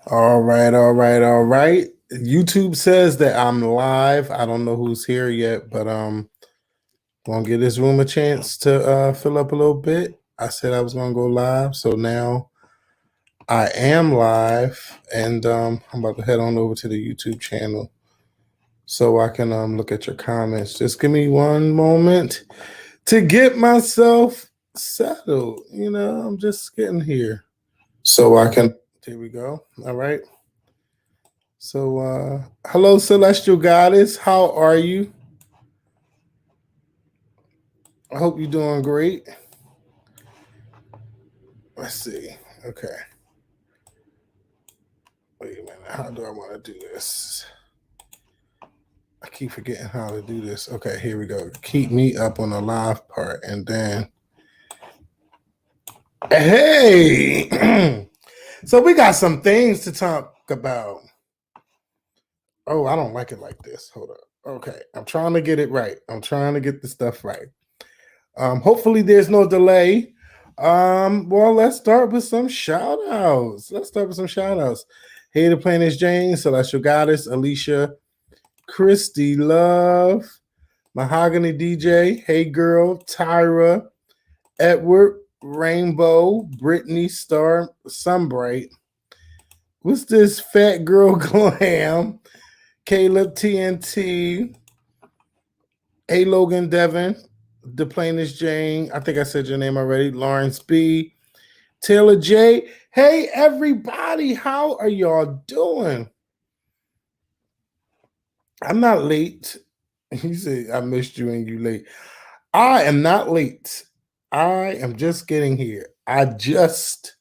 All right, all right, all right. YouTube says that I'm live. I don't know who's here yet, but gonna give this room a chance to fill up a little bit. I said I was gonna go live, so now I am live, and I'm about to head on over to the YouTube channel so I can look at your comments. Just give me one moment to get myself settled. I'm just getting here so I can. Here we go. All right. So, hello, Celestial Goddess. How are you? I hope you're doing great. Let's see. Okay. Wait a minute. How do I want to do this? I keep forgetting how to do this. Okay, here we go. Keep me up on the live part. And then, hey! So, we got some things to talk about. Oh, I don't like it like this. Hold up. Okay. I'm trying to get it right. I'm trying to get the stuff right. Hopefully there's no delay. Well, let's start with some shout outs. Hey, the Planet Jane, Celestial Goddess, Alicia, Christy Love, Mahogany DJ, Hey Girl, Tyra, Edward, Rainbow, Brittany Star, Sunbright. What's this fat girl glam? Caleb TNT, Hey Logan Devon, The Plainest Jane. I think I said your name already. Lawrence B. Taylor J. Hey everybody, how are y'all doing? I'm not late. He said I missed you and you late. I am not late. I am just getting here. I just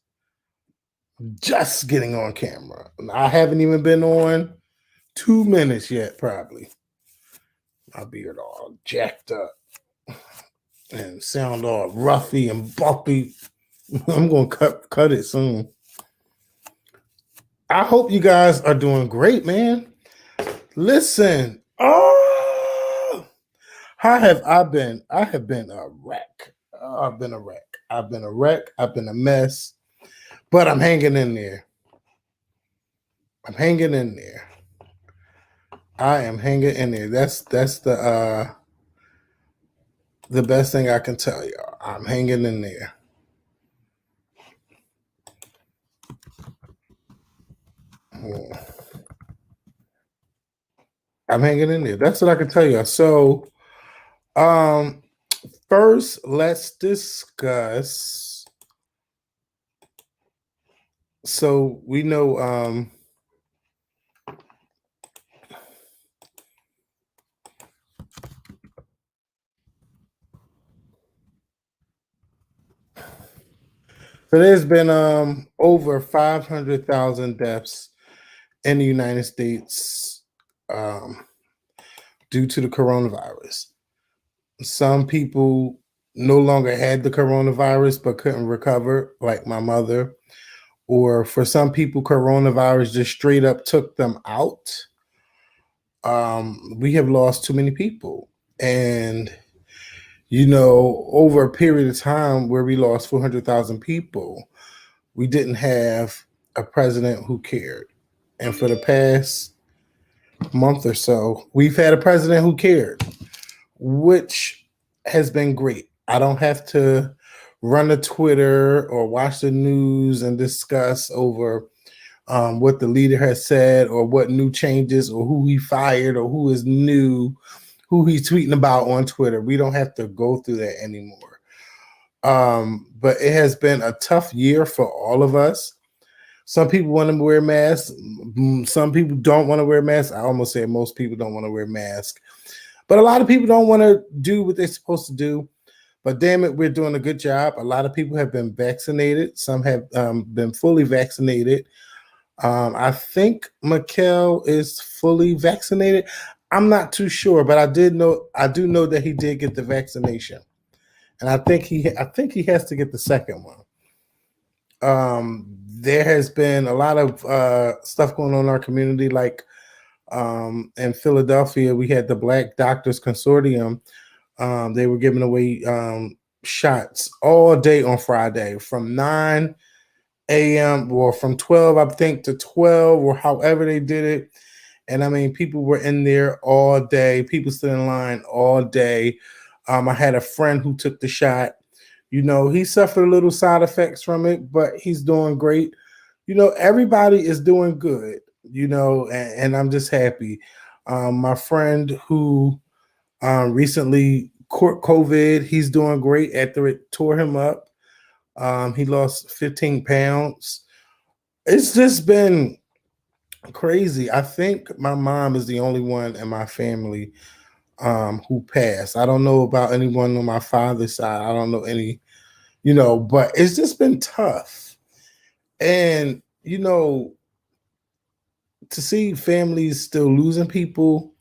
getting on camera. I haven't even been on 2 minutes yet, probably. My beard all jacked up and sound all roughy and bumpy. I'm gonna cut it soon. I hope you guys are doing great, man. Listen, how have I been? I have been a wreck. I've been a wreck. I've been a wreck. I've been a mess, but I'm hanging in there. I'm hanging in there. I am hanging in there. That's the best thing I can tell y'all. I'm hanging in there. I'm hanging in there. That's what I can tell you. So, first, let's discuss. So we know, so there's been over 500,000 deaths in the United States um, due to the coronavirus. Some people no longer had the coronavirus but couldn't recover, like my mother. Or for some people, coronavirus just straight up took them out. We have lost too many people. And, over a period of time where we lost 400,000 people, we didn't have a president who cared. And for the past month or so, we've had a president who cared, which has been great. I don't have to run a Twitter or watch the news and discuss over what the leader has said or what new changes or who he fired or who is new, who he's tweeting about on Twitter. We don't have to go through that anymore. But it has been a tough year for all of us. Some people want to wear masks. Some people don't want to wear masks. I almost said most people don't want to wear masks. But a lot of people don't want to do what they're supposed to do. But damn it, we're doing a good job. A lot of people have been vaccinated. Some have been fully vaccinated. I think Mikkel is fully vaccinated. I'm not too sure, but I do know that he did get the vaccination, and I think he has to get the second one. There has been a lot of stuff going on in our community, like in Philadelphia, we had the Black Doctors Consortium. They were giving away shots all day on Friday from 9 a.m. or from 12, I think, to 12 or however they did it. And I mean, people were in there all day. People stood in line all day. I had a friend who took the shot. He suffered a little side effects from it, but he's doing great. Everybody is doing good, and I'm just happy. My friend who recently caught COVID, he's doing great after it tore him up. He lost 15 pounds. It's just been crazy. I think my mom is the only one in my family who passed. I don't know about anyone on my father's side. I don't know any, but it's just been tough. And, to see families still losing people,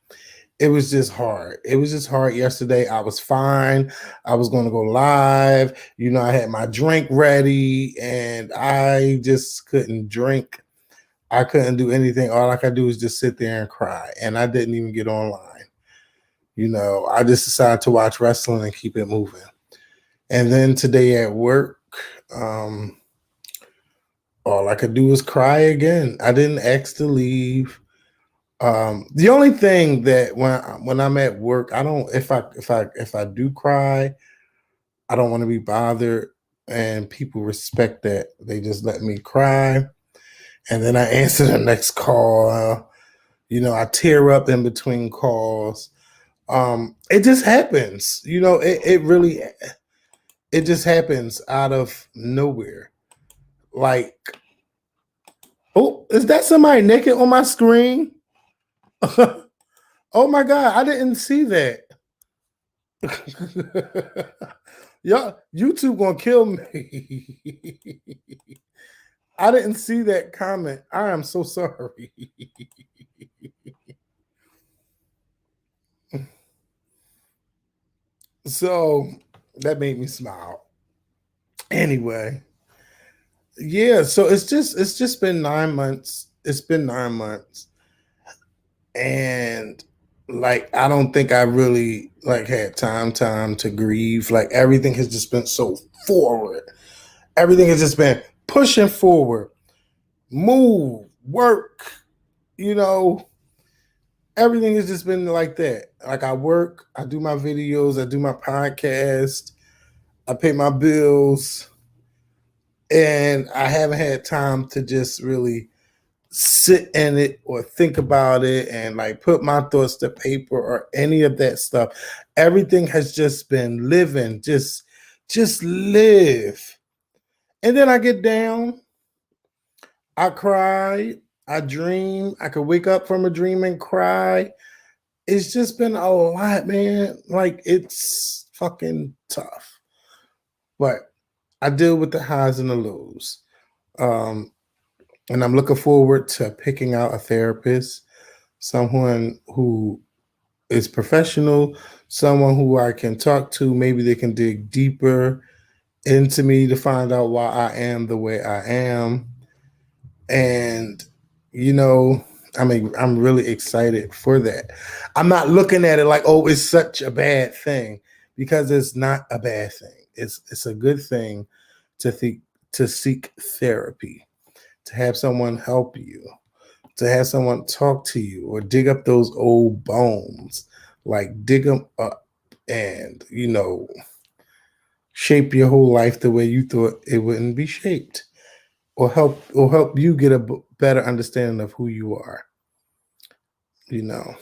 it was just hard. It was just hard yesterday. I was fine. I was going to go live. I had my drink ready and I just couldn't drink. I couldn't do anything. All I could do was just sit there and cry. And I didn't even get online. I just decided to watch wrestling and keep it moving. And then today at work, all I could do was cry again. I didn't ask to leave. The only thing that when I'm at work, I don't if I do cry, I don't want to be bothered, and people respect that. They just let me cry, and then I answer the next call. I tear up in between calls. It just happens. It just happens out of nowhere. Like, oh, is that somebody naked on my screen? Oh my God, I didn't see that. Y'all, YouTube gonna kill me. I didn't see that comment. I am so sorry. So that made me smile. Anyway, yeah, so it's just been 9 months. It's been 9 months. And like I don't think I really like had time to grieve. Like everything has just been so forward. Everything has just been pushing forward. Move, work, you know, everything has just been like that. Like I work, I do my videos, I do my podcast, I pay my bills, and I haven't had time to just really sit in it or think about it and like put my thoughts to paper or any of that stuff. Everything has just been living, just live. And then I get down, I cry, I dream, I could wake up from a dream and cry. It's just been a lot, man. Like it's fucking tough. But I deal with the highs and the lows. Um, and I'm looking forward to picking out a therapist, someone who is professional, someone who I can talk to. Maybe they can dig deeper into me to find out why I am the way I am. And, you know, I mean, I'm really excited for that. I'm not looking at it like, oh, it's such a bad thing, because it's not a bad thing. It's a good thing to think to seek therapy, to have someone help you, to have someone talk to you or dig up those old bones, like dig them up and, shape your whole life the way you thought it wouldn't be shaped, or help you get a better understanding of who you are, you know.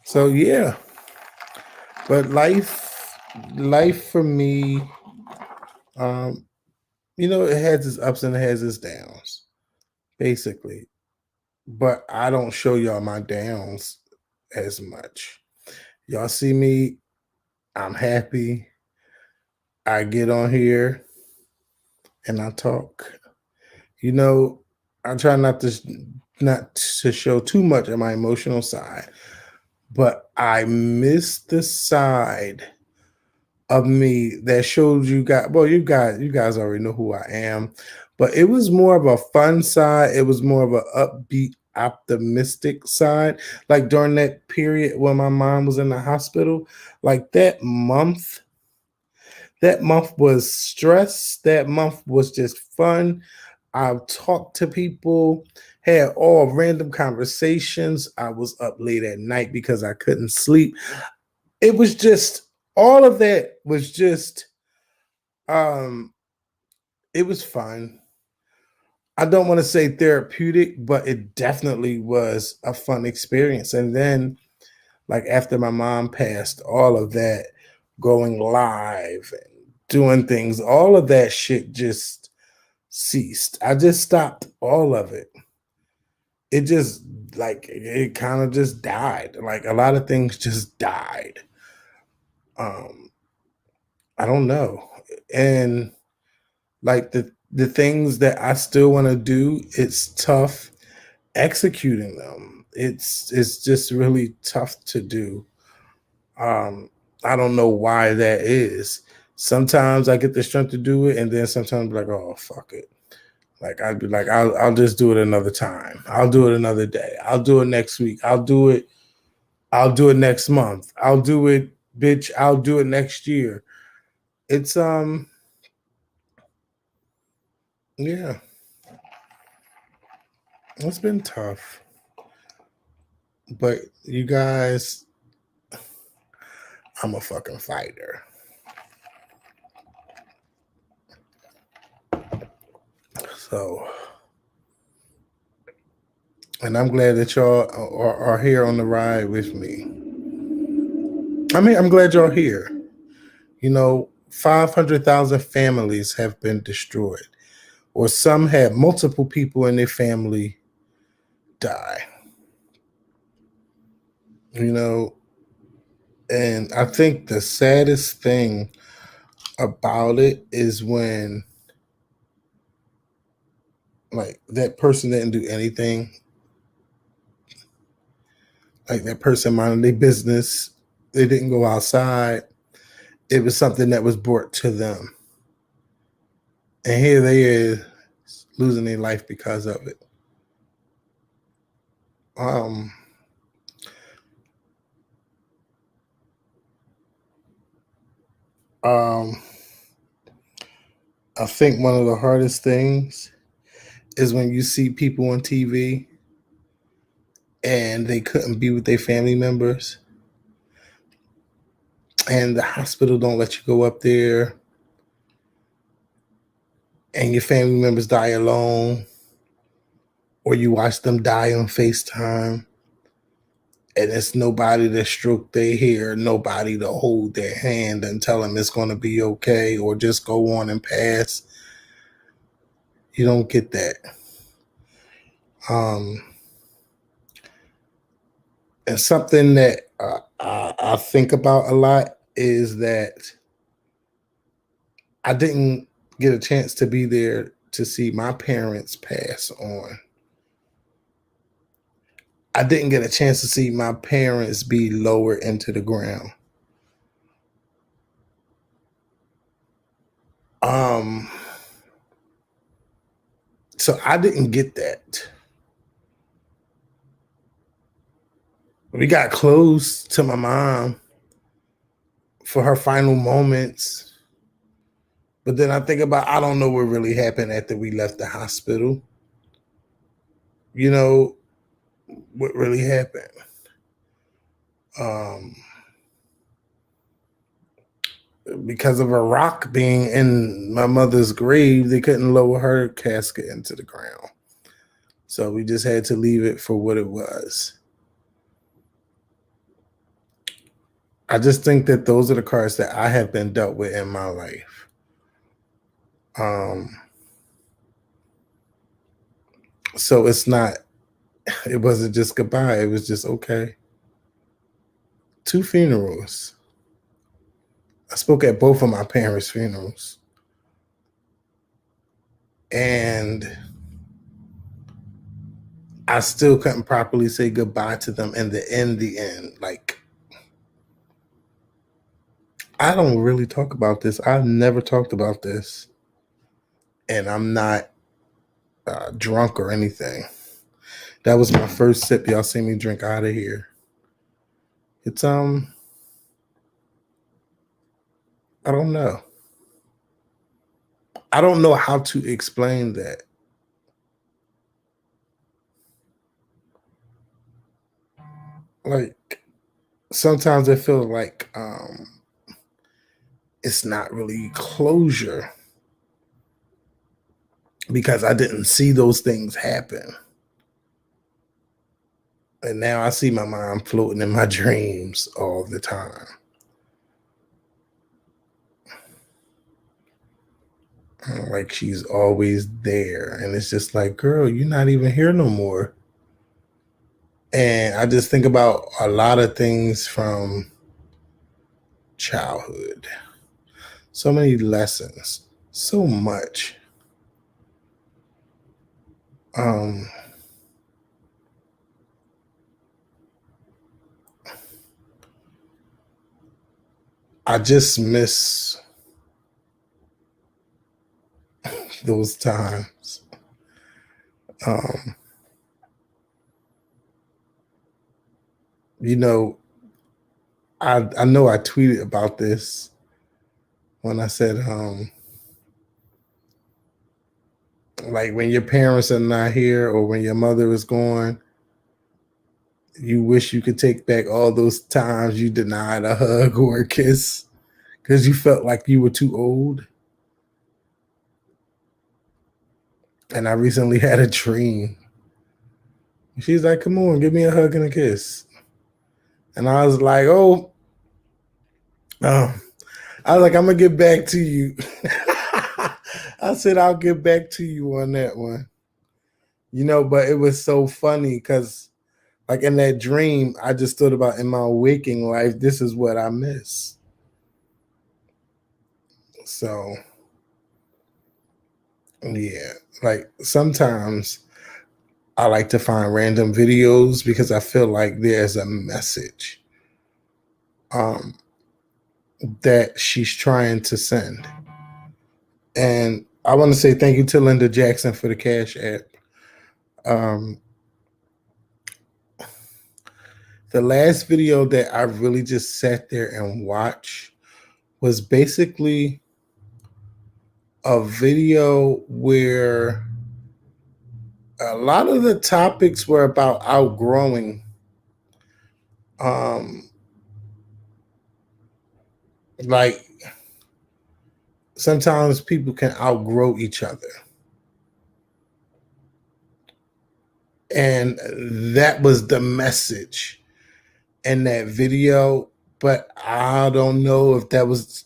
So yeah, but life for me, um, it has its ups and it has its downs, basically. But I don't show y'all my downs as much. Y'all see me, I'm happy. I get on here and I talk. You know, I try not to show too much of my emotional side, but I miss the side of me that showed you guys. Well, you guys already know who I am, but it was more of a fun side. It was more of an upbeat, optimistic side. Like during that period when my mom was in the hospital, like that month, That month was stress. That month was just fun. I talked to people, had all random conversations. I was up late at night because I couldn't sleep. It was just all of that was just um it was fun. I don't want to say therapeutic, but it definitely was a fun experience. And then like after my mom passed, all of that going live and doing things, all of that shit just ceased. I just stopped all of it. It just like it kind of just died. Like a lot of things just died. Um, I don't know. And like the things that I still want to do, it's tough executing them. It's just really tough to do. Um, I don't know why that is. Sometimes I get the strength to do it, and then sometimes I'm like, oh fuck it. Like I'd be like, I'll just do it another time. I'll do it another day. I'll do it next week. I'll do it. I'll do it next month. I'll do it, bitch. I'll do it next year. It's yeah, it's been tough. But you guys, I'm a fucking fighter. So, and I'm glad that y'all are here on the ride with me. I mean, I'm glad y'all here. 500,000 families have been destroyed, or some had multiple people in their family die. You know, and I think the saddest thing about it is when like that person didn't do anything. Like that person minded their business. They didn't go outside. It was something that was brought to them. And here they is losing their life because of it. Um, um, I think one of the hardest things is when you see people on TV and they couldn't be with their family members, and the hospital don't let you go up there, and your family members die alone, or you watch them die on FaceTime, and it's nobody to stroke their hair, nobody to hold their hand and tell them it's going to be okay, or just go on and pass. You don't get that. Um, and something that I think about a lot is that I didn't get a chance to be there to see my parents pass on. I didn't get a chance to see my parents be lowered into the ground. Um, so I didn't get that. We got close to my mom for her final moments. But then I think about I don't know what really happened after we left the hospital. You know, what really happened. Um, because of a rock being in my mother's grave, they couldn't lower her casket into the ground. So we just had to leave it for what it was. I just think that those are the cards that I have been dealt with in my life. Um, so it wasn't just goodbye. It was just okay. 2 funerals. I spoke at both of my parents' funerals. And I still couldn't properly say goodbye to them in the end. Like, I don't really talk about this. I've never talked about this. And I'm not drunk or anything. That was my first sip. Y'all see me drink out of here. It's I don't know. I don't know how to explain that. Like sometimes I feel like it's not really closure because I didn't see those things happen. And now I see my mom floating in my dreams all the time. Like she's always there. And it's just like, girl, you're not even here no more. And I just think about a lot of things from childhood. So many lessons. So much. Um, I just miss those times. Um, you know, I know I tweeted about this when I said, like when your parents are not here or when your mother is gone, you wish you could take back all those times you denied a hug or a kiss because you felt like you were too old. And I recently had a dream. She's like, come on, give me a hug and a kiss. And I was like, oh, I was like, I'm gonna get back to you. I said, I'll get back to you on that one. But it was so funny because, like, in that dream, I just thought about in my waking life, this is what I miss. So, yeah, like sometimes I like to find random videos because I feel like there's a message um, that she's trying to send. And I want to say thank you to Linda Jackson for the Cash App. Um, the last video that I really just sat there and watched was basically a video where a lot of the topics were about outgrowing. Um, like sometimes people can outgrow each other. And that was the message in that video. But I don't know if that was,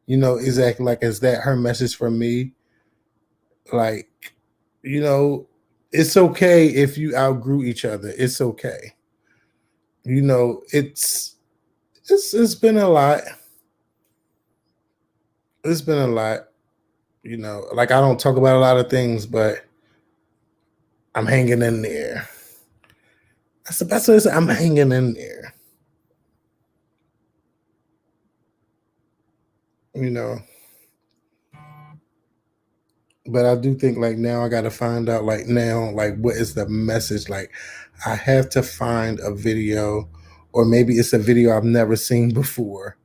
exactly like, is that her message for me? Like, you know, it's okay if you outgrew each other. It's okay. It's been a lot. It's been a lot. Like I don't talk about a lot of things, but I'm hanging in there. That's the best way to say I'm hanging in there. You know. But I do think like now I gotta find out like now, like what is the message? Like I have to find a video, or maybe it's a video I've never seen before.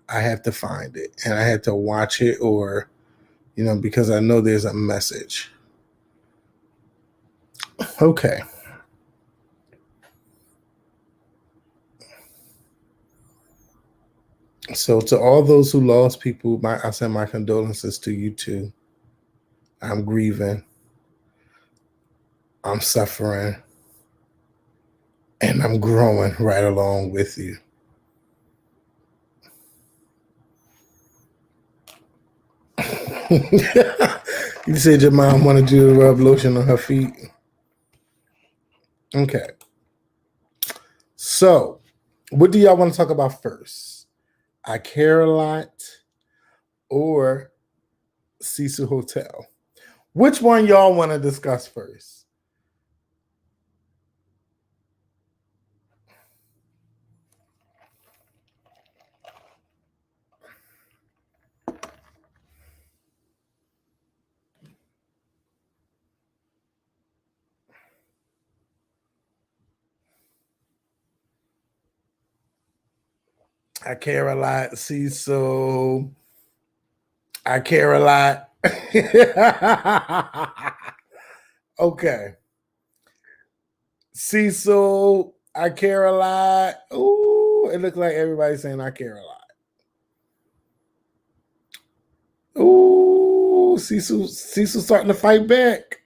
I have to find it and I have to watch it, or because I know there's a message. Okay. So to all those who lost people, I send my condolences to you too. I'm grieving. I'm suffering. And I'm growing right along with you. You said your mom wanted you to rub lotion on her feet. Okay. So, what do y'all want to talk about first? I Care a Lot or Cecil Hotel? Which one y'all want to discuss first? I Care a Lot, Cecil. I Care a Lot. Okay. Cecil, I care a lot. Ooh, it looks like everybody's saying I care a lot. Ooh, Cecil starting to fight back.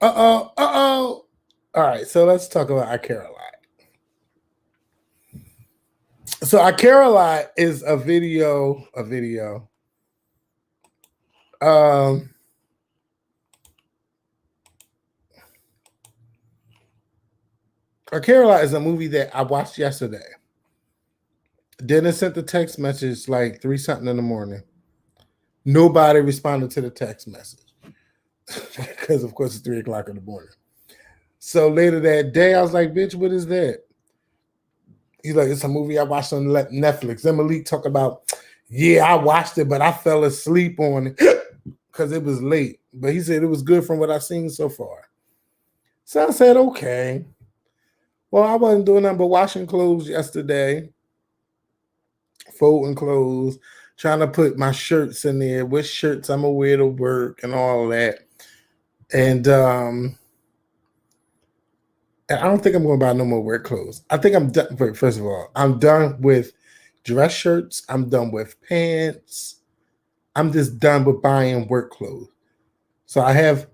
Uh-oh, uh-oh. All right, so let's talk about I care a lot. So I care a lot is a video. Um I care a lot is a movie that I watched yesterday. Dennis sent the text message like 3 something in the morning. Nobody responded to the text message. Because of course it's 3 o'clock in the morning. So later that day, I was like, bitch, what is that? He's like, it's a movie I watched on Netflix. Then Malik talked about, yeah, I watched it, but I fell asleep on it because it was late. But he said it was good from what I've seen so far. So I said, okay. Well, I wasn't doing nothing but washing clothes yesterday, folding clothes, trying to put my shirts in there, which shirts I'm gonna wear to work and all that. And I don't think I'm going to buy no more work clothes. I think I'm done. First of all, I'm done with dress shirts. I'm done with pants. I'm just done with buying work clothes. So I have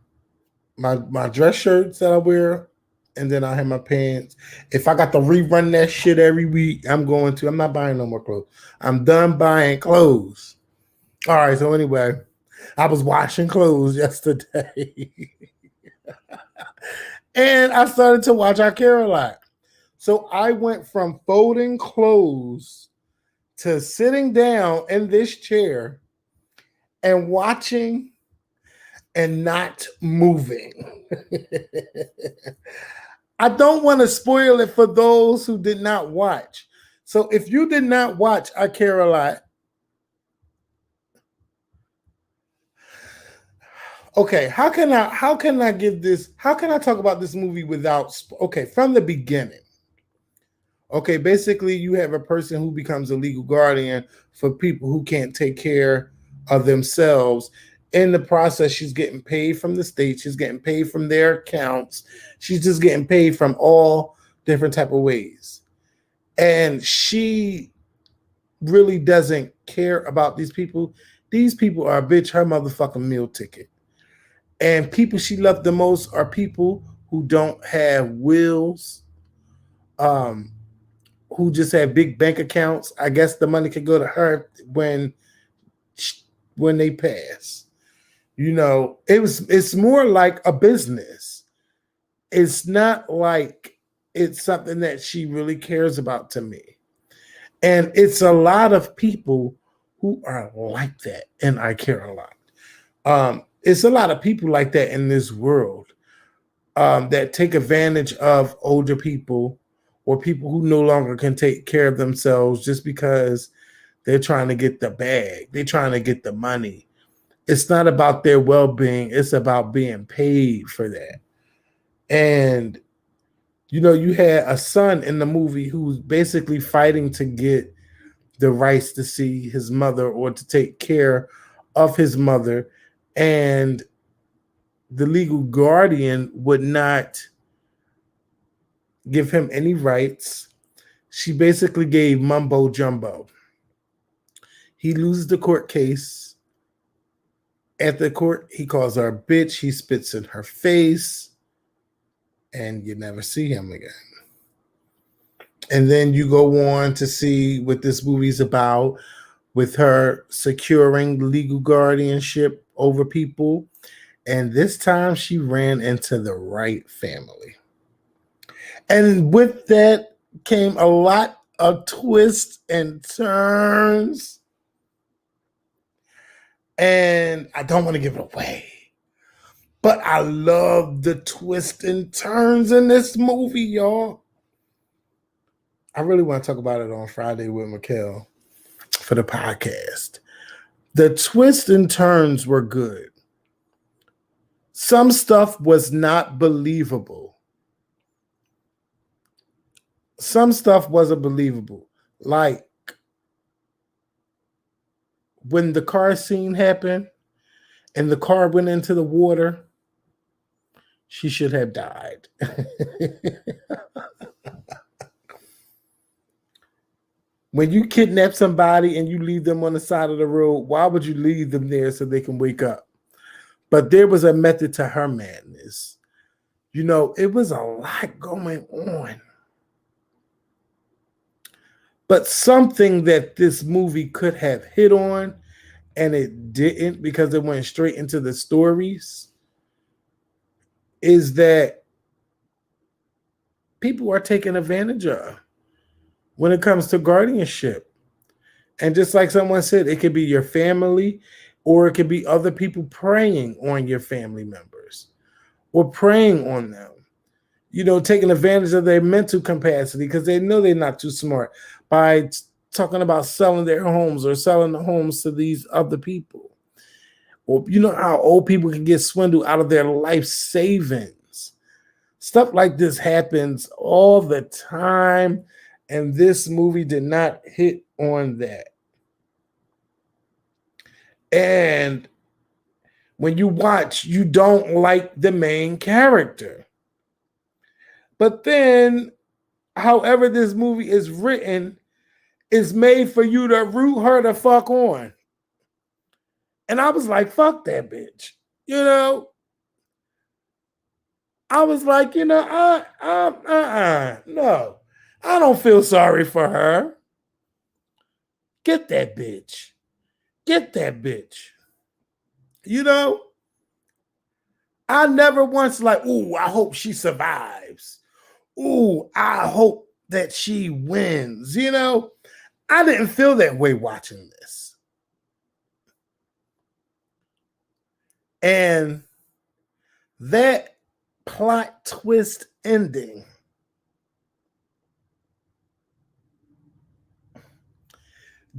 my dress shirts that I wear, and then I have my pants. If I got to rerun that shit every week, I'm going to. I'm not buying no more clothes. I'm done buying clothes. All right. So anyway, I was washing clothes yesterday. And I started to watch I Care a Lot. So I went from folding clothes to sitting down in this chair and watching and not moving. I don't want to spoil it for those who did not watch. So if you did not watch I Care a Lot, okay, how can I give this, how can I talk about this movie without, okay, from the beginning. Okay, basically, you have a person who becomes a legal guardian for people who can't take care of themselves. In the process, she's getting paid from the state. She's getting paid from their accounts. She's just getting paid from all different type of ways. And she really doesn't care about these people. These people are a bitch, her motherfucking meal ticket. And people she loved the most are people who don't have wills, who just have big bank accounts. I guess the money could go to her when they pass. You know, it's more like a business. It's not like it's something that she really cares about to me. And it's a lot of people who are like that, and I care a lot. It's a lot of people like that in this world, that take advantage of older people or people who no longer can take care of themselves just because they're trying to get the bag. They're trying to get the money. It's not about their well-being. It's about being paid for that. And, you know, you had a son in the movie who's basically fighting to get the rights to see his mother or to take care of his mother. And the legal guardian would not give him any rights. She basically gave mumbo jumbo. He loses the court case. At the court, he calls her a bitch. He spits in her face, and you never see him again. And then you go on to see what this movie's about, with her securing legal guardianship over people. And this time she ran into the right family. And with that came a lot of twists and turns. And I don't want to give it away, but I love the twists and turns in this movie, y'all. I really want to talk about it on Friday with Mikkel for the podcast. The twists and turns were good. Some stuff was not believable. Some stuff wasn't believable. Like when the car scene happened and the car went into the water, she should have died. When you kidnap somebody and you leave them on the side of the road, why would you leave them there so they can wake up? But there was a method to her madness. You know, it was a lot going on. But something that this movie could have hit on, and it didn't because it went straight into the stories, is that people are taken advantage of when it comes to guardianship. And just like someone said, it could be your family or it could be other people preying on your family members or preying on them. You know, taking advantage of their mental capacity because they know they're not too smart by talking about selling their homes or selling the homes to these other people. Or you know how old people can get swindled out of their life savings. Stuff like this happens all the time, and this movie did not hit on that. And when you watch, you don't like the main character. But then, however this movie is written, is made for you to root her the fuck on. And I was like, fuck that bitch. You know? I was like, you know, no. I don't feel sorry for her. Get that bitch. Get that bitch. You know? I never once like, ooh, I hope she survives. Ooh, I hope that she wins. You know, I didn't feel that way watching this. And that plot twist ending,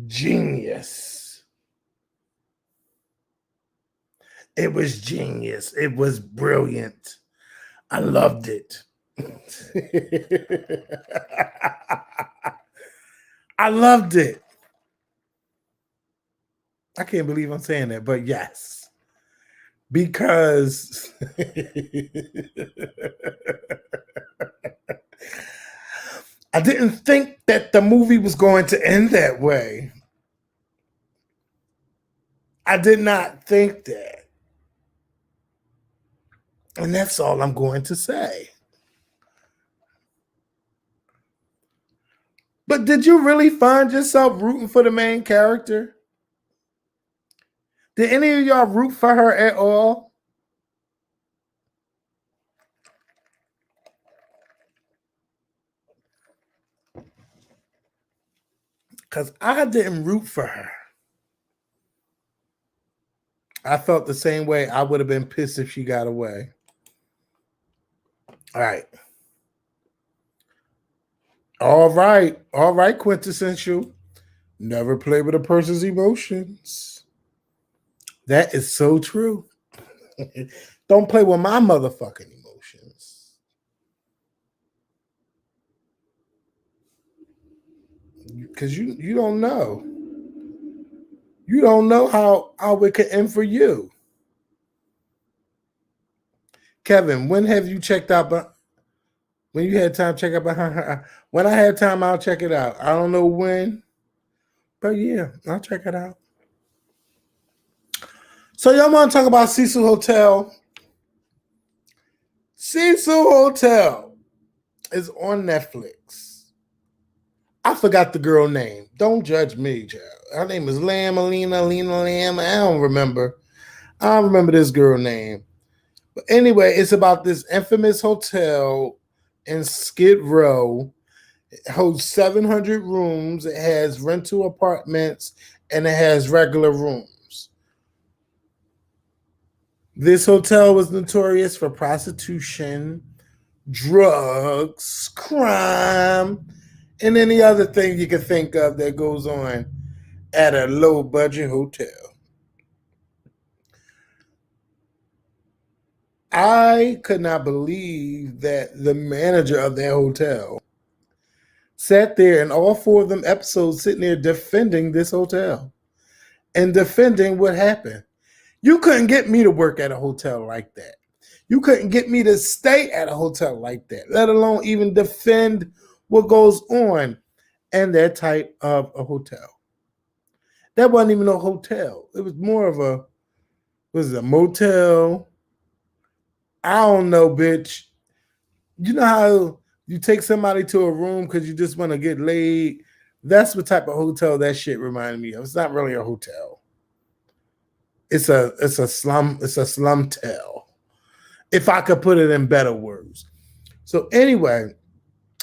genius. It was genius. It was brilliant. I loved it. I loved it. I can't believe I'm saying that, but yes. Because I didn't think that the movie was going to end that way. I did not think that. And that's all I'm going to say. But did you really find yourself rooting for the main character? Did any of y'all root for her at all? Because I didn't root for her. I felt the same way. I would have been pissed if she got away. All right. All right. All right, quintessential. Never play with a person's emotions. That is so true. Don't play with my motherfucking emotions. Because you don't know. You don't know how it could end for you. Kevin, when have you checked out? When you had time, check out behind her. When I had time, I'll check it out. I don't know when, but yeah, I'll check it out. So y'all want to talk about Cecil Hotel? Cecil Hotel is on Netflix. I forgot the girl name. Don't judge me, child. Her name is Alina Lamb. I don't remember. I don't remember this girl name. But anyway, it's about this infamous hotel in Skid Row. It holds 700 rooms. It has rental apartments and it has regular rooms. This hotel was notorious for prostitution, drugs, crime, and any other thing you can think of that goes on at a low budget hotel. I could not believe that the manager of that hotel sat there in all four of them episodes sitting there defending this hotel and defending what happened. You couldn't get me to work at a hotel like that. You couldn't get me to stay at a hotel like that, let alone even defend what goes on in that type of a hotel. That wasn't even a hotel. It was more of a, was it a motel? I don't know, bitch. You know how you take somebody to a room because you just want to get laid? That's what type of hotel that shit reminded me of. It's not really a hotel. It's a slum tell. If I could put it in better words. So anyway,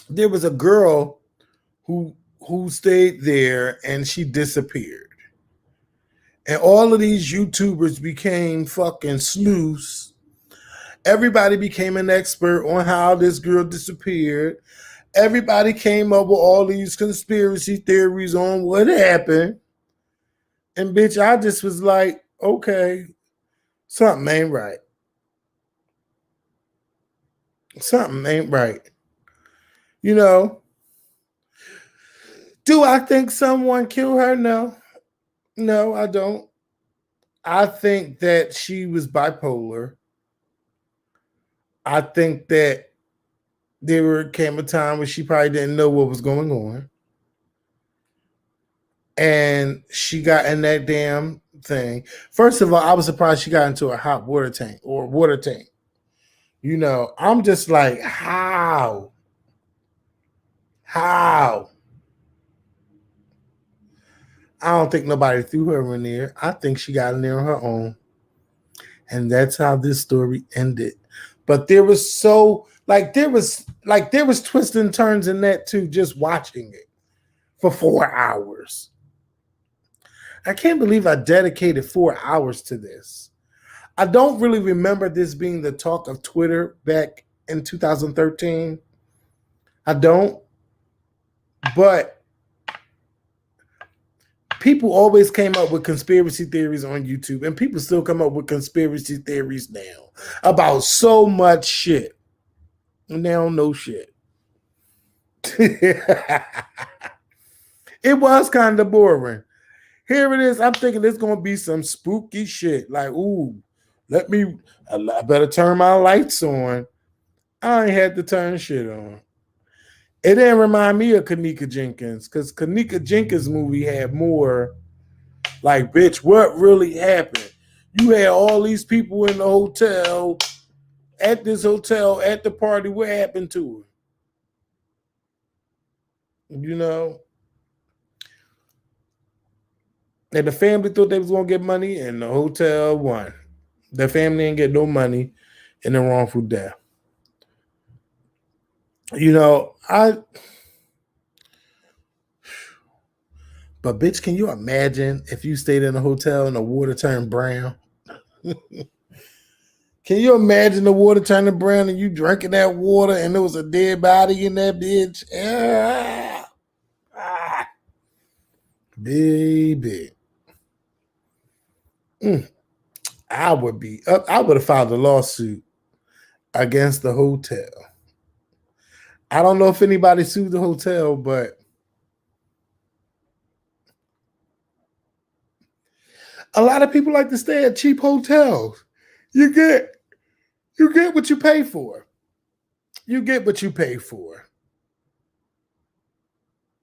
there was a girl who stayed there and she disappeared. And all of these YouTubers became fucking sleuths. Everybody became an expert on how this girl disappeared. Everybody came up with all these conspiracy theories on what happened. And bitch, I just was like, okay, something ain't right. Something ain't right. You know, do I think someone killed her? No. No, I don't. I think that she was bipolar. I think that came a time where she probably didn't know what was going on. And she got in that damn thing. First of all, I was surprised she got into a hot water tank or water tank. You know, I'm just like, how? How? I don't think nobody threw her in there. I think she got in there on her own. And that's how this story ended. But there was there was twists and turns in that too, just watching it for 4 hours. I can't believe I dedicated 4 hours to this. I don't really remember this being the talk of Twitter back in 2013. I don't. But people always came up with conspiracy theories on YouTube, and people still come up with conspiracy theories now about so much shit. And they don't know shit. It was kind of boring. Here it is. I'm thinking it's going to be some spooky shit. Like, ooh, I better turn my lights on. I ain't had to turn shit on. It didn't remind me of Kanika Jenkins, because Kanika Jenkins' movie had more like, bitch, what really happened? You had all these people in the hotel, at this hotel, at the party. What happened to her? You know? And the family thought they was going to get money, and the hotel won. The family didn't get no money in the wrongful death. You know, but bitch, can you imagine if you stayed in a hotel and the water turned brown? Can you imagine the water turning brown and you drinking that water and there was a dead body in that bitch? Baby. I would have filed a lawsuit against the hotel. I don't know if anybody sued the hotel, but a lot of people like to stay at cheap hotels. You get what you pay for. You get what you pay for.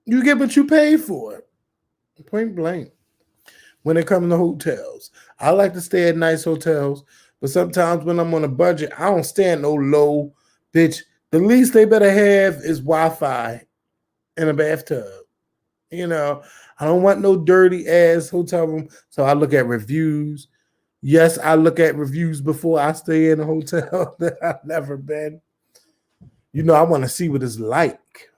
You get what you pay for. Point blank. When it comes to hotels, I like to stay at nice hotels, but sometimes when I'm on a budget, I don't stay in no low, bitch. The least they better have is Wi-Fi and a bathtub. You know, I don't want no dirty ass hotel room. So I look at reviews. Yes, I look at reviews before I stay in a hotel that I've never been. You know, I want to see what it's like.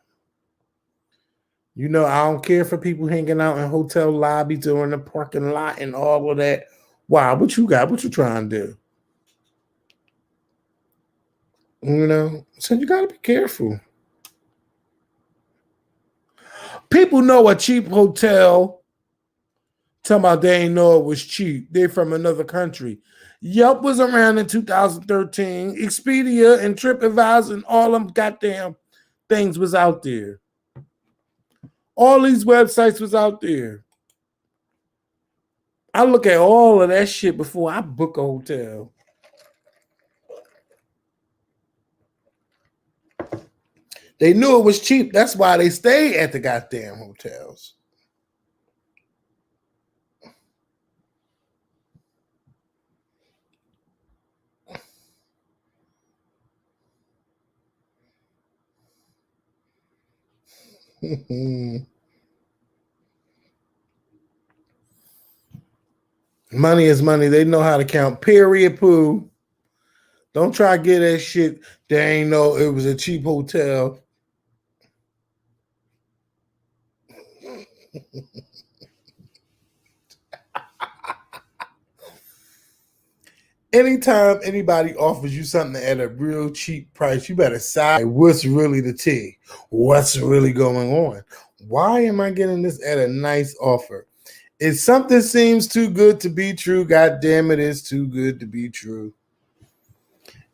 You know, I don't care for people hanging out in hotel lobbies or in the parking lot and all of that. Wow, what you got? What you trying to do? You know, so you got to be careful. People know a cheap hotel. Talking about they ain't know it was cheap. They from another country. Yelp was around in 2013. Expedia and TripAdvisor and all them goddamn things was out there. All these websites was out there. I look at all of that shit before I book a hotel. They knew it was cheap. That's why they stayed at the goddamn hotels. Money is money. They know how to count. Period. Poo. Don't try to get that shit. They ain't know it was a cheap hotel. Anytime anybody offers you something at a real cheap price, you better decide what's really the tea. What's really going on? Why am I getting this at a nice offer? If something seems too good to be true, God damn it, it's too good to be true.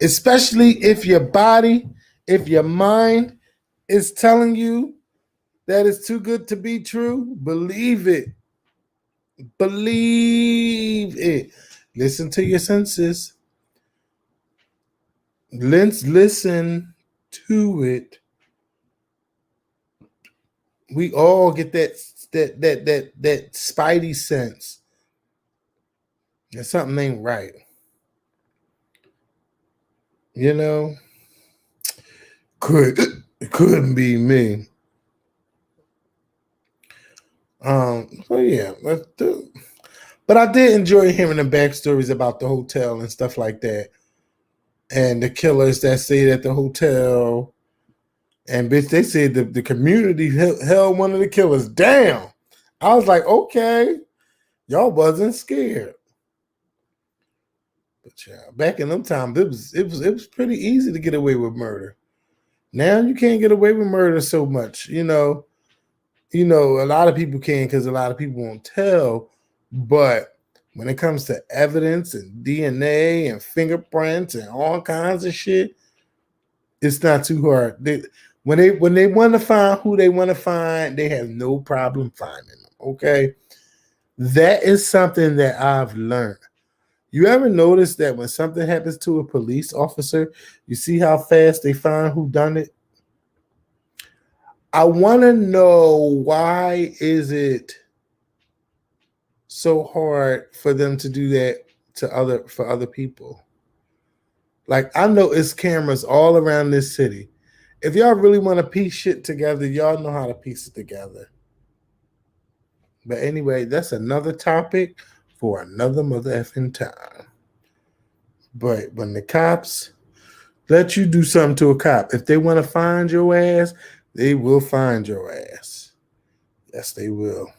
Especially if your body, if your mind is telling you that it's too good to be true, believe it. Believe it. Listen to your senses. Let's listen to it. We all get that spidey sense that something ain't right. You know, it couldn't be me. So yeah, let's do. But I did enjoy hearing the backstories about the hotel and stuff like that, and the killers that stayed at the hotel. And bitch, they said the community held one of the killers down. I was like, okay, y'all wasn't scared. But yeah, back in them times, it was pretty easy to get away with murder. Now you can't get away with murder so much. A lot of people can because a lot of people won't tell. But when it comes to evidence and DNA and fingerprints and all kinds of shit, it's not too hard. When they want to find who they want to find, they have no problem finding them. Okay, that is something that I've learned. You ever notice that when something happens to a police officer, you see how fast they find who done it? I want to know, why is it so hard for them to do that for other people? Like, I know it's cameras all around this city. If y'all really want to piece shit together, y'all know how to piece it together. But anyway, that's another topic for another mother effing time. But when the cops let you do something to a cop, if they want to find your ass, they will find your ass. Yes, they will.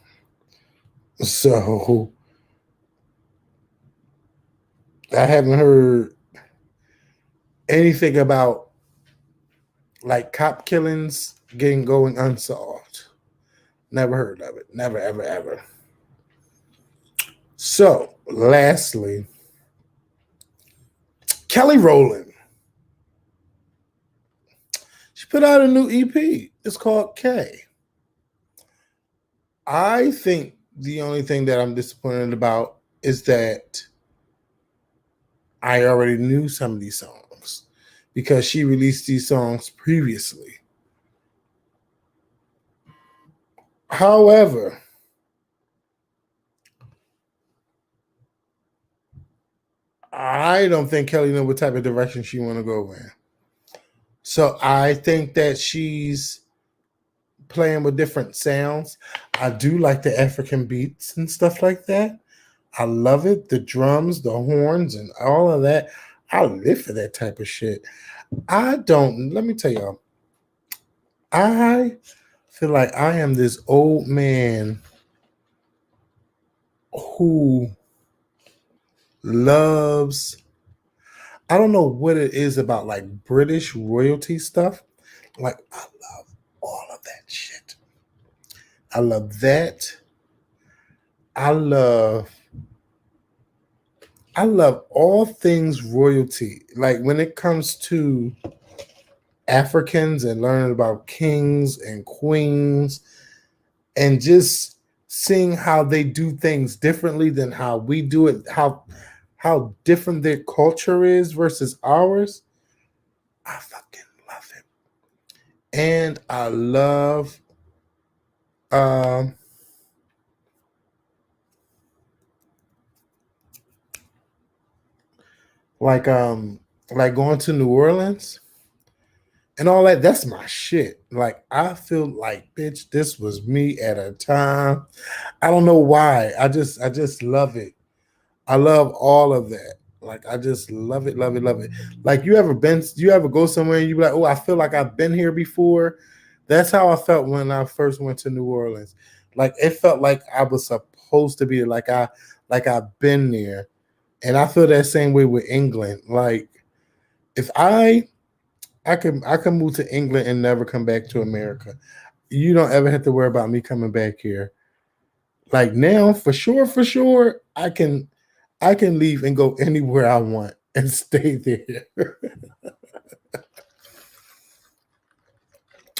So I haven't heard anything about like cop killings going unsolved. Never heard of it. Never, ever, ever. So, lastly, Kelly Rowland. She put out a new EP. It's called K. I think the only thing that I'm disappointed about is that I already knew some of these songs because she released these songs previously. However, I don't think Kelly knows what type of direction she want to go in. So I think that she's playing with different sounds. I do like the African beats and stuff like that. I love it. The drums, the horns, and all of that. I live for that type of shit. Let me tell y'all, I feel like I am this old man who loves, I don't know what it is about like British royalty stuff. Like, I love all of that shit. I love that. I love all things royalty. Like, when it comes to Africans and learning about kings and queens and just seeing how they do things differently than how we do it, how different their culture is versus ours. I fucking love it. And I love um like um like going to New Orleans and all that. That's my shit. Like I feel like, bitch, this was me at a time. I don't know why. I just love it. I love all of that. Like I just love it, love it, love it. Like you ever go somewhere and you be like, oh, I feel like I've been here before. That's how I felt when I first went to New Orleans. Like it felt like I was supposed to be there. Like I've been there. And I feel that same way with England. Like if I can move to England and never come back to America. You don't ever have to worry about me coming back here. Like now, for sure, I can leave and go anywhere I want and stay there.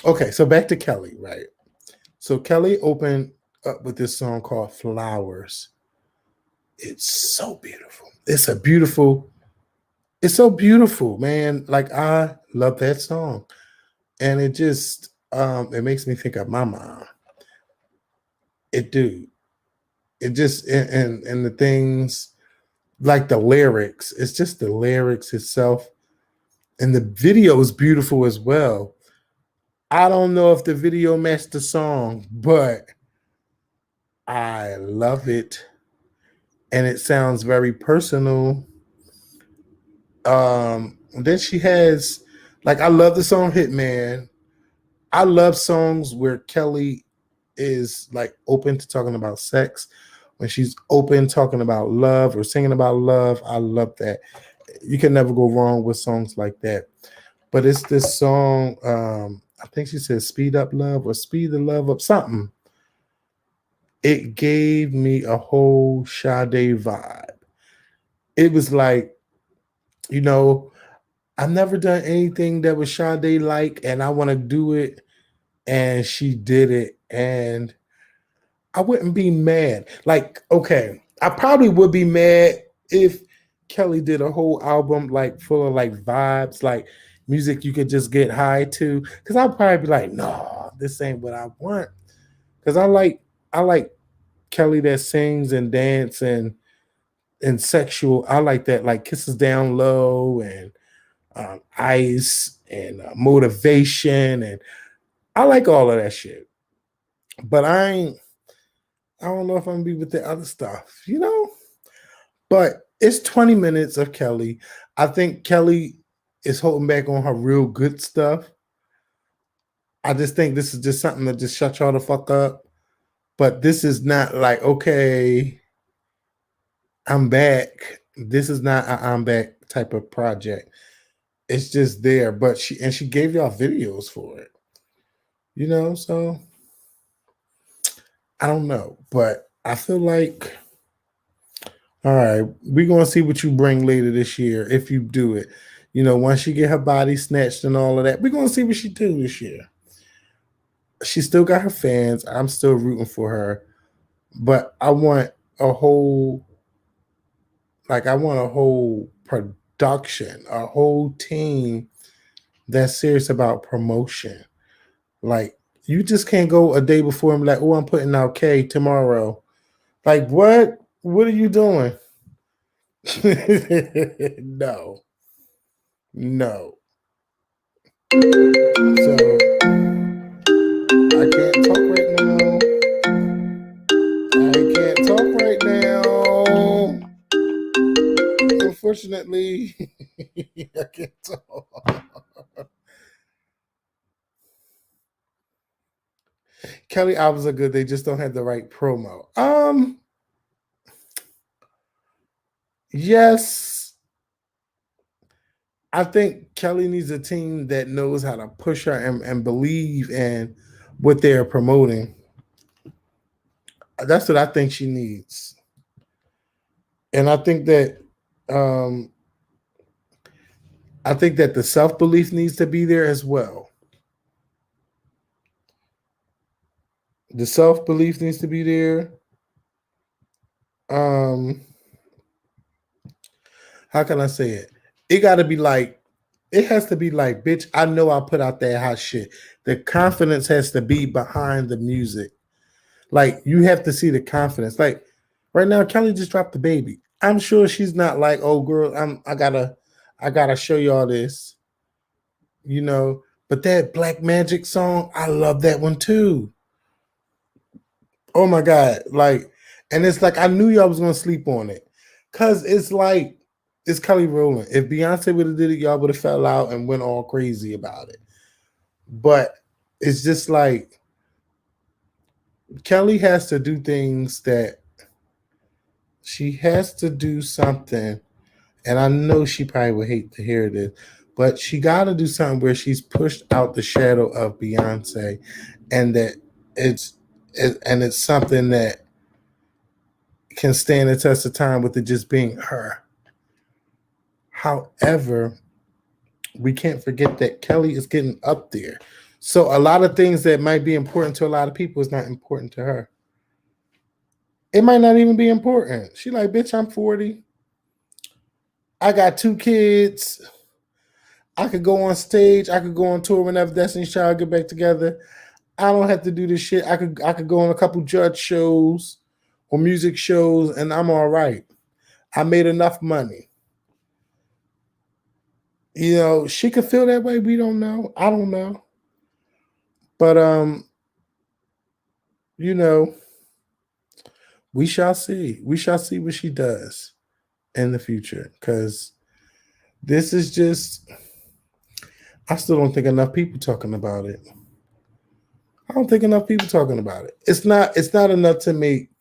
Okay, so back to Kelly, right? So Kelly opened up with this song called Flowers. It's so beautiful. It's so beautiful, man. Like I love that song. And it makes me think of my mom. It do. It just and the things like the lyrics. It's just the lyrics itself. And the video is beautiful as well. I don't know if the video matched the song, but I love it. And it sounds very personal. Then she has like I love the song Hitman. I love songs where Kelly is like open to talking about sex. When she's open talking about love or singing about love, I love that. You can never go wrong with songs like that. But it's this song, I think she said speed up love or speed the love up, something. It gave me a whole Sade vibe. It was like, you know, I've never done anything that was Sade like, and I want to do it. And she did it. And I wouldn't be mad. Like, okay, I probably would be mad if Kelly did a whole album like full of like vibes, like music you could just get high to. Cause I'd probably be like, no, this ain't what I want. Cause I like Kelly that sings and dance and sexual. I like that, like kisses down low and ice and motivation, and I like all of that shit. But I don't know if I'm gonna be with the other stuff. But it's 20 minutes of Kelly. I think Kelly is holding back on her real good stuff. I just think this is just something that just shut y'all the fuck up. But this is not like, okay, I'm back. This is not a I'm back type of project. It's just there. But she gave y'all videos for it. So I don't know. But I feel like all right, we're gonna see what you bring later this year if you do it. Once she get her body snatched and all of that, we're gonna see what she do this year. She still got her fans. I'm still rooting for her, but a whole I want a whole production, a whole team that's serious about promotion. Like you just can't go a day before and be like, oh, I'm putting out K tomorrow. Like what? What are you doing? No, no. So I can't talk right now. I can't talk right now. Unfortunately, I can't talk. Kelly albums are good. They just don't have the right promo. Yes, I think Kelly needs a team that knows how to push her and believe in what they're promoting. That's what I think she needs. And um I think that the self belief needs to be there as well. The self belief needs to be there. Um, how can I say it? It got to be like, it has to be like, bitch, I know I put out that hot shit. The confidence has to be behind the music. Like, you have to see the confidence. Like, right now, Kelly just dropped the baby. I'm sure she's not like, oh girl, I gotta show y'all this, you know. But that Black Magic song, I love that one too. Oh my God. Like, and it's like I knew y'all was gonna sleep on it. Cause it's like it's Kelly Rowland. If Beyonce would have did it, y'all would have fell out and went all crazy about it. But it's just like Kelly has to do things that she has to do something, and I know she probably would hate to hear this, but she got to do something where she's pushed out the shadow of Beyonce, and that it's something that can stand the test of time with it just being her. However, we can't forget that Kelly is getting up there. So a lot of things that might be important to a lot of people is not important to her. It might not even be important. She like, bitch, I'm 40. I got 2 kids. I could go on stage. I could go on tour whenever Destiny's Child get back together. I don't have to do this shit. I could go on a couple judge shows or music shows, and I'm all right. I made enough money. You know, she could feel that way. We don't know. I don't know. But you know, we shall see. We shall see what she does in the future. Cause this is just I still don't think enough people talking about it. I don't think enough people talking about it. It's not enough to make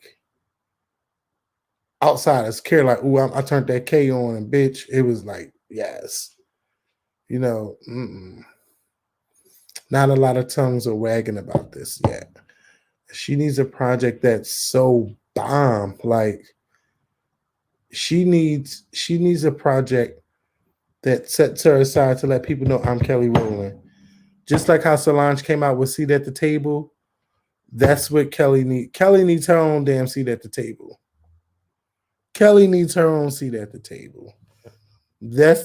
outsiders care like, ooh, I turned that K on and bitch. It was like, yes. You know, not a lot of tongues are wagging about this yet. She needs a project that's so bomb. Like she needs a project that sets her aside to let people know I'm Kelly Rowland. Just like how Solange came out with Seat at the Table, that's what Kelly needs. Kelly needs her own damn seat at the table. Kelly needs her own seat at the table.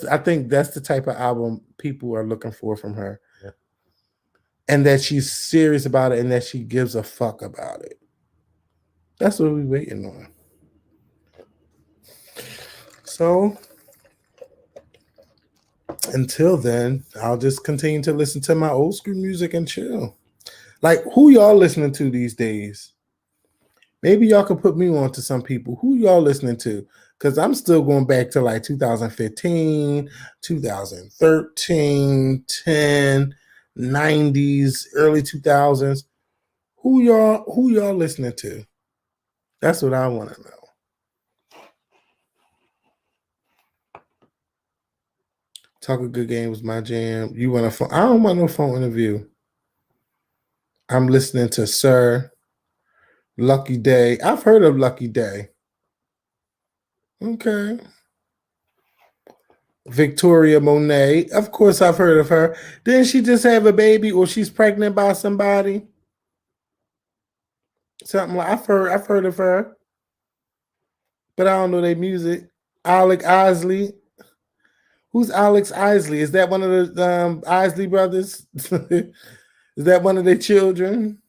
I think that's the type of album people are looking for from her. Yeah. And that she's serious about it and that she gives a fuck about it. That's what we're waiting on. So until then, I'll just continue to listen to my old school music and chill. Like, who y'all listening to these days? Maybe y'all can put me on to some people. Who y'all listening to? Because I'm still going back to like 2015, 2013, 10, 90s, early 2000s. Who y'all listening to? That's what I want to know. Talk a good game was my jam. You want a phone? I don't want no phone interview. I'm listening to Sir, Lucky Day. I've heard of Lucky Day. Okay. Victoria Monet. Of course, I've heard of her. Didn't she just have a baby, or she's pregnant by somebody? Something like I've heard of her, but I don't know their music. Alex Isley. Who's Alex Isley? Is that one of the Isley brothers? Is that one of their children?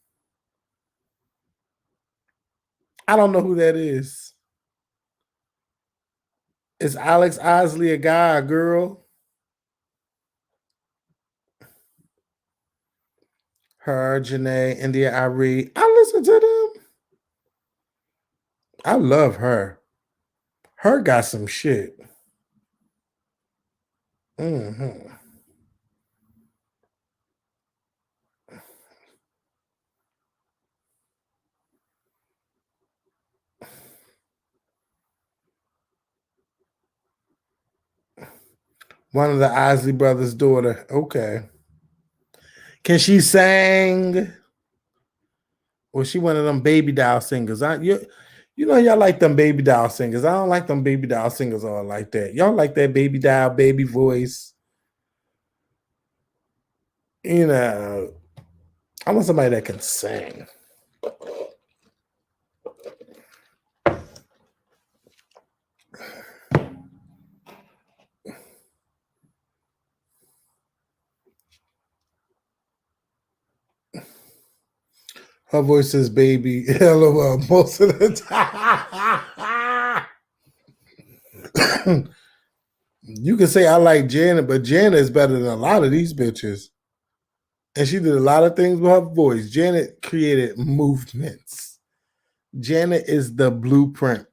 I don't know who that is. Is Alex Isley a guy, a girl? Her, Janae, India Irie. I listen to them. I love her. Her got some shit. Mm-hmm. One of the Isley brothers' daughter. Okay. Can she sing? Or she one of them baby doll singers? You know y'all like them baby doll singers. I don't like them baby doll singers all like that. Y'all like that baby doll, baby voice. You know, I want somebody that can sing. Her voice is baby. LOL most of the time. You can say I like Janet, but Janet is better than a lot of these bitches. And she did a lot of things with her voice. Janet created movements. Janet is the blueprint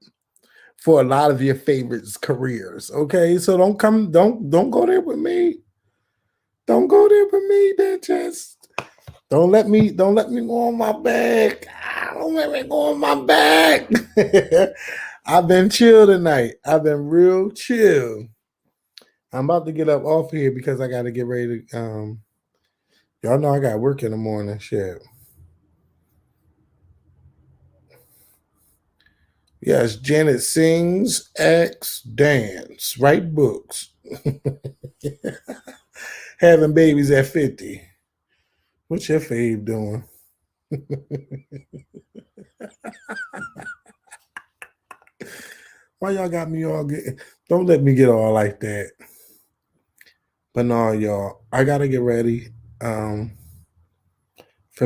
for a lot of your favorites' careers. Okay, so don't go there with me. Don't go there with me, bitches. Don't let me go on my back. Don't let me go on my back. I've been chill tonight. I've been real chill. I'm about to get up off here because I got to get ready to. Y'all know I got work in the morning. Shit. Yes, Janet sings, acts, dance, write books. Having babies at 50. What's your fave doing? Why y'all got me all get? Don't let me get all like that. But no, y'all, I gotta get ready for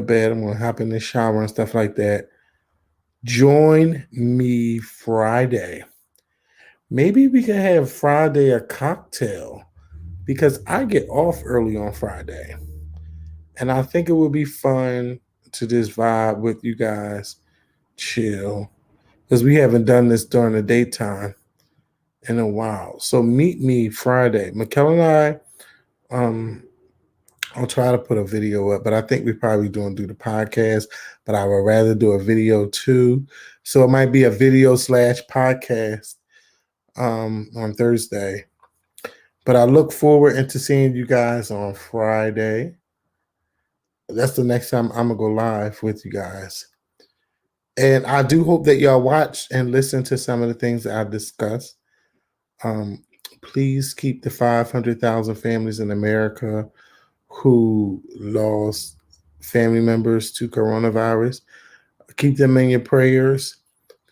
bed. I'm gonna hop in the shower and stuff like that. Join me Friday. Maybe we can have Friday a cocktail because I get off early on Friday. And I think it would be fun to just vibe with you guys, chill, because we haven't done this during the daytime in a while. So meet me Friday. Mikkel and I, I'll try to put a video up, but I think we probably do the podcast, but I would rather do a video too. So it might be a video / podcast on Thursday. But I look forward into seeing you guys on Friday. That's the next time I'm gonna go live with you guys. And I do hope that y'all watch and listen to some of the things that I discussed. Please keep the 500,000 families in America who lost family members to coronavirus. Keep them in your prayers.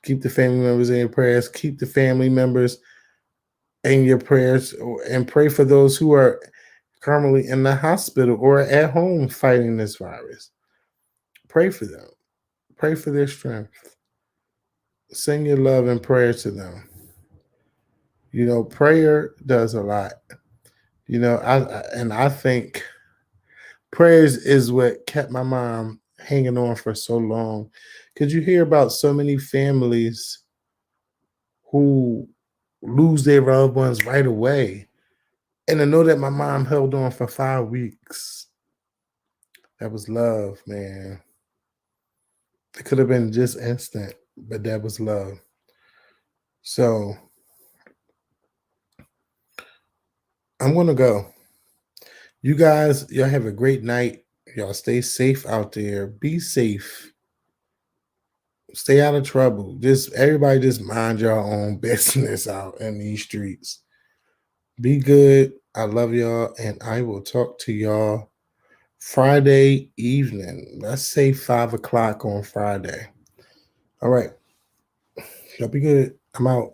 Keep the family members in your prayers. Keep the family members in your prayers and pray for those who are currently in the hospital or at home fighting this virus. Pray for them. Pray for their strength. Send your love and prayer to them. You know, prayer does a lot. You know, I think prayers is what kept my mom hanging on for so long. Because you hear about so many families who lose their loved ones right away. And to know that my mom held on for 5 weeks, that was love, man. It could have been just instant, but that was love. So I'm going to go. You guys, y'all have a great night. Y'all stay safe out there. Be safe. Stay out of trouble. Just everybody just mind your own business out in these streets. Be good. I love y'all. And I will talk to y'all Friday evening. Let's say 5 o'clock on Friday. All right. Y'all be good. I'm out.